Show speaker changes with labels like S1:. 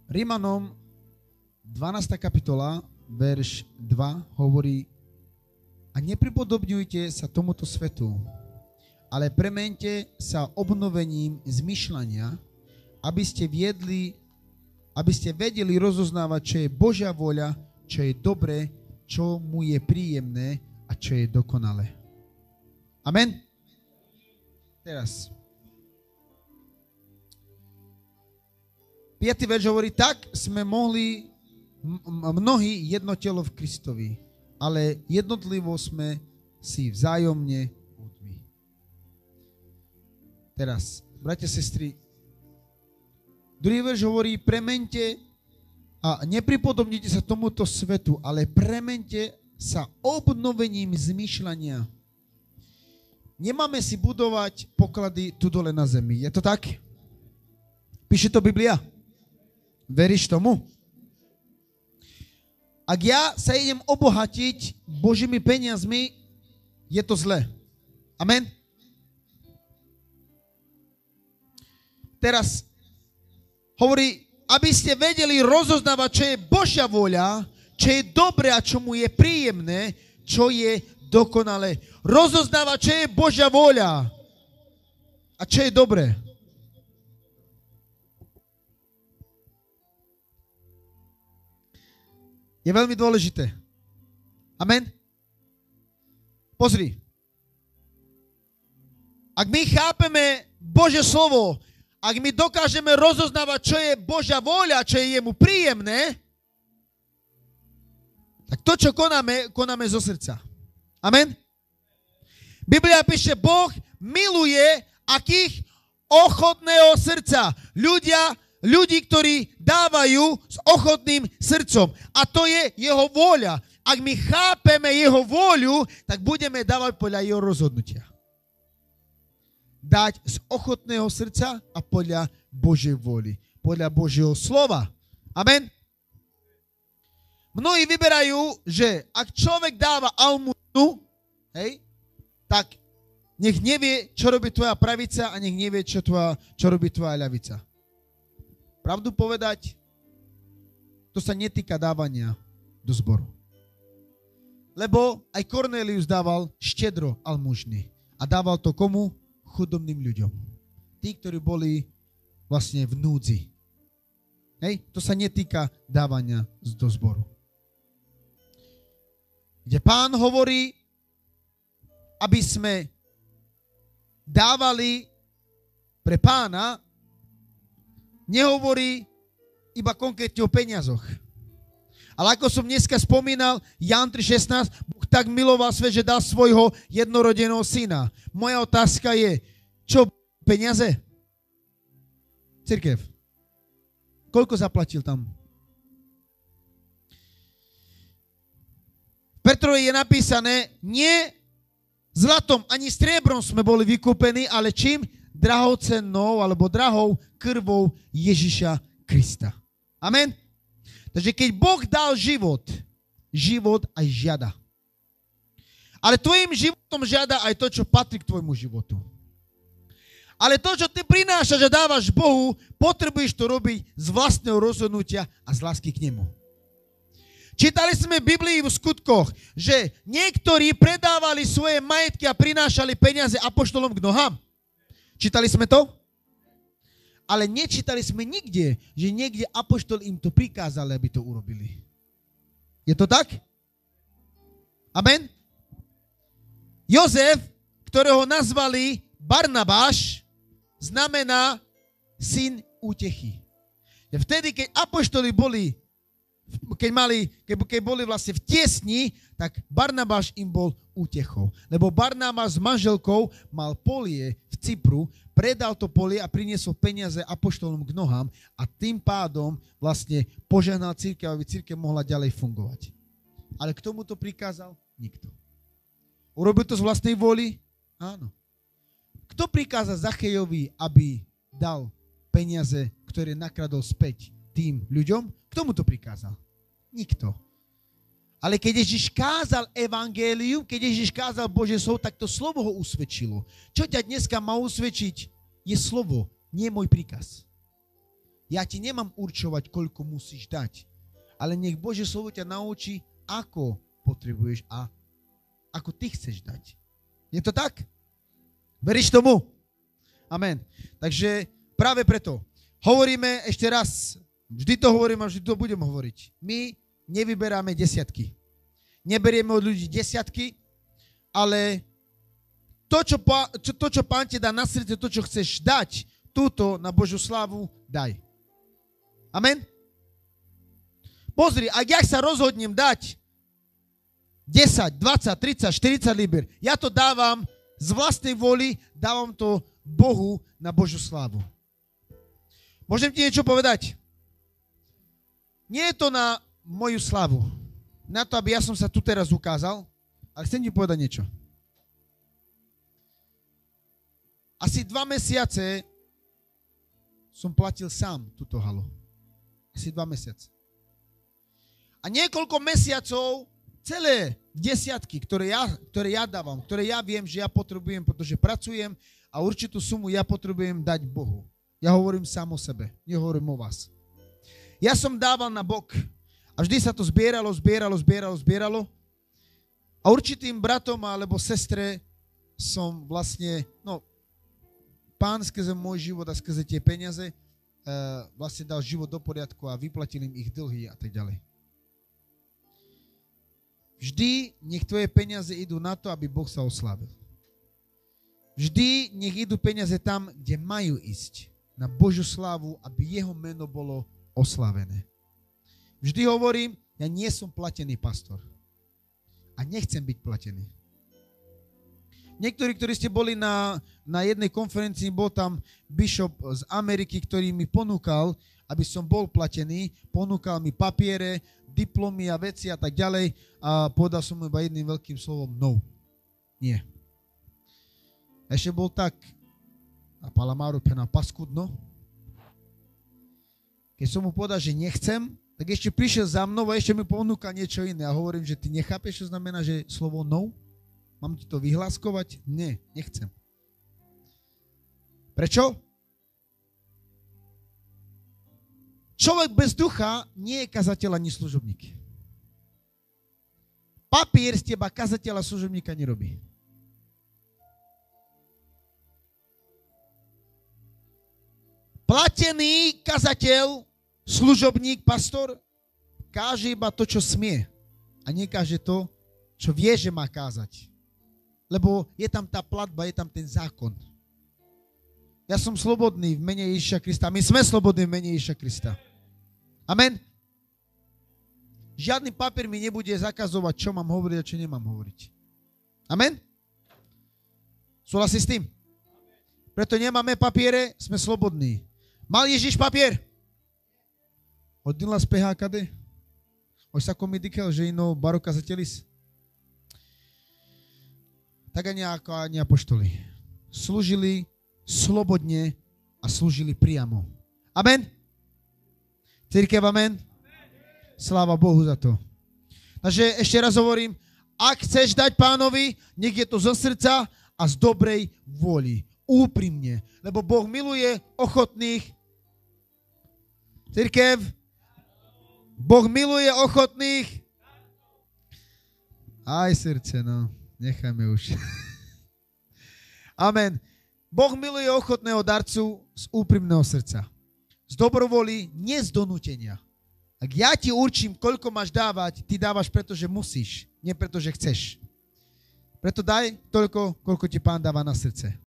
S1: Rímanom 12. kapitola, verš 2 hovorí: a nepripodobňujte sa tomuto svetu, ale premente sa obnovením zmýšľania, aby ste vedeli rozoznávať, čo je Božia vôľa, čo je dobré, čo mu je príjemné a čo je dokonalé. Amen? Teraz. 5. verš hovorí: tak sme mohli mnohí jedno telo v Kristovi, ale jednotlivo sme si vzájomne údmi. Teraz, bratia, sestry, druhý verš hovorí: premente a nepripodobnite sa tomuto svetu, ale premente sa obnovením zmýšľania. Nemáme si budovať poklady tu dole na zemi. Je to tak? Píše to Biblia. Veríš tomu? Ak ja sa idem obohatiť Božími peniazmi, je to zlé. Amen? Teraz hovorí, aby ste vedeli rozoznávať, čo je Božia vôľa, čo je dobré a čo mu je príjemné, čo je dokonalé. Rozoznávať, čo je Božia vôľa a čo je dobré. Je veľmi dôležité. Amen? Pozri. Ak my chápeme Božie slovo, ak my dokážeme rozoznávať, čo je Božia vôľa, čo je jemu príjemné, tak to, čo konáme zo srdca. Amen? Biblia píše, Boh miluje akých? Ochotného srdca. Ľudí, ktorí dávajú s ochotným srdcom. A to je jeho vôľa. Ak my chápeme jeho vôľu, tak budeme dávať podľa jeho rozhodnutia. Dať z ochotného srdca a podľa Božej vôly. Podľa Božieho slova. Amen? Mnohí vyberajú, že ak človek dáva almužnu, hej, tak nech nevie, čo robí tvoja pravica a nech nevie, čo robí tvoja ľavica. Pravdu povedať, to sa netýka dávania do zboru. Lebo aj Kornélius dával štedro almužny. A dával to komu? Chudobným ľuďom. Tí, ktorí boli vlastne v núdzi. Hej? To sa netýka dávania do zboru. Kde Pán hovorí, aby sme dávali pre Pána, nehovorí iba konkrétne o peniazoch. Ale ako som dneska spomínal, Ján 3.16, Boh tak miloval svet, že dal svojho jednorodeného syna. Moja otázka je, čo peniaze? Cirkev. Koľko zaplatil tam? V Petrovi je napísané, nie zlatom ani striebrom sme boli vykúpení, ale čím? Drahocennou alebo drahou krvou Ježiša Krista. Amen? Takže keď Boh dal život aj žiada. Ale tvojim životom žiada aj to, čo patrí k tvojmu životu. Ale to, čo ty prinášaš a dávaš Bohu, potrebuješ to robiť z vlastného rozhodnutia a z lásky k nemu. Čítali sme v Biblii v skutkoch, že niektorí predávali svoje majetky a prinášali peniaze apoštolom k nohám. Čítali sme to? Ale nečítali sme nikde, že niekde apoštol im to prikázal, aby to urobili. Je to tak? Amen? Jozef, ktorého nazvali Barnabáš, znamená syn útechy. Vtedy, keď apoštoli boli, keď boli vlastne v tiesni, tak Barnabáš im bol útechou. Lebo Barnabáš s manželkou mal polie v Cypru, predal to polie a priniesol peniaze apoštolom k nohám a tým pádom vlastne požehnal cirkev, aby cirkev mohla ďalej fungovať. Ale k tomu to prikázal? Nikto. Urobil to z vlastnej vôly? Áno. Kto prikázal Zachejovi, aby dal peniaze, ktoré nakradol späť tým ľuďom? Kto mu to prikázal? Nikto. Ale keď Ježiš kázal evangelium, keď Ježiš kázal Božie slovo, tak to slovo ho usvedčilo. Čo ťa dneska má usvedčiť, je slovo, nie môj príkaz. Ja ti nemám určovať, koľko musíš dať. Ale nech Božie slovo ťa naučí, ako potrebuješ a ako ty chceš dať. Je to tak? Veríš tomu? Amen. Takže práve preto hovoríme ešte raz, vždy to hovorím a vždy to budem hovoriť. My nevyberáme desiatky. Neberieme od ľudí desiatky, ale to, čo Pán ti dá na srdce, to, čo chceš dať, túto na Božiu slávu, daj. Amen? Pozri, ak ja sa rozhodnem dať 10, 20, 30, 40 liber, ja to dávam z vlastnej vôly, dávam to Bohu na Božiu slávu. Môžem ti niečo povedať? Nie je to na moju slavu, na to, aby ja som sa tu teraz ukázal, ale chcem ti povedať niečo. Asi 2 mesiace som platil sám túto halu. Asi 2 mesiace. A niekoľko mesiacov, celé desiatky, ktoré ja dávam, ktoré ja viem, že ja potrebujem, pretože pracujem a určitú sumu ja potrebujem dať Bohu. Ja hovorím sám o sebe, nehovorím o vás. Ja som dával na bok a vždy sa to zbieralo. A určitým bratom alebo sestre som vlastne, Pán skrze môj život a skrze tie peniaze vlastne dal život do poriadku a vyplatil im ich dlhy a tak ďalej. Vždy nech tvoje peniaze idú na to, aby Boh sa oslávil. Vždy nech idú peniaze tam, kde majú ísť. Na Božiu slávu, aby jeho meno bolo oslávené. Vždy hovorím, ja nie som platený pastor. A nechcem byť platený. Niektorí, ktorí ste boli na jednej konferencii, bol tam bishop z Ameriky, ktorý mi ponúkal, aby som bol platený, ponúkal mi papiere, diplomy a veci a tak ďalej a povedal som mu iba jedným veľkým slovom no. Nie. Ešte bol tak a palamáru pena paskudno. Keď som mu povedal, že nechcem, tak ešte prišiel za mnou a ešte mi ponúkal niečo iné a hovorím, že ty nechápeš, čo znamená, že slovo no? Mám ti to vyhláskovať? Nie, nechcem. Prečo? Človek bez ducha nie je kazateľ ani služobník. Papier z teba kazateľa služobníka nerobí. Platený kazateľ, služobník, pastor káže iba to, čo smie a nekáže to, čo vie, že má kázať. Lebo je tam tá platba, je tam ten zákon. Ja som slobodný v mene Ježiša Krista. My sme slobodní v mene Ježiša Krista. Amen. Žiadny papier mi nebude zakazovať, čo mám hovoriť a čo nemám hovoriť. Amen. Súhlasí s tým? Preto nemáme papiere, sme slobodní. Mal Ježiš papier? Odnila z PHKD? Hoď sa komi dikel, že ino baroka zatelis? Tak ani apoštoli. Slúžili slobodne a slúžili priamo. Amen? Cirkev, amen? Sláva Bohu za to. Takže ešte raz hovorím, ak chceš dať Pánovi, nech je to zo srdca a z dobrej vôli. Úprimne. Lebo Boh miluje ochotných. Cirkev, Boh miluje ochotných. Aj srdce, no. Nechajme už. Amen. Boh miluje ochotného darcu z úprimného srdca. Z dobrovoly, nie z donútenia. Ak ja ti určím, koľko máš dávať, ty dávaš, pretože musíš, nie pretože chceš. Preto daj toľko, koľko ti Pán dáva na srdce.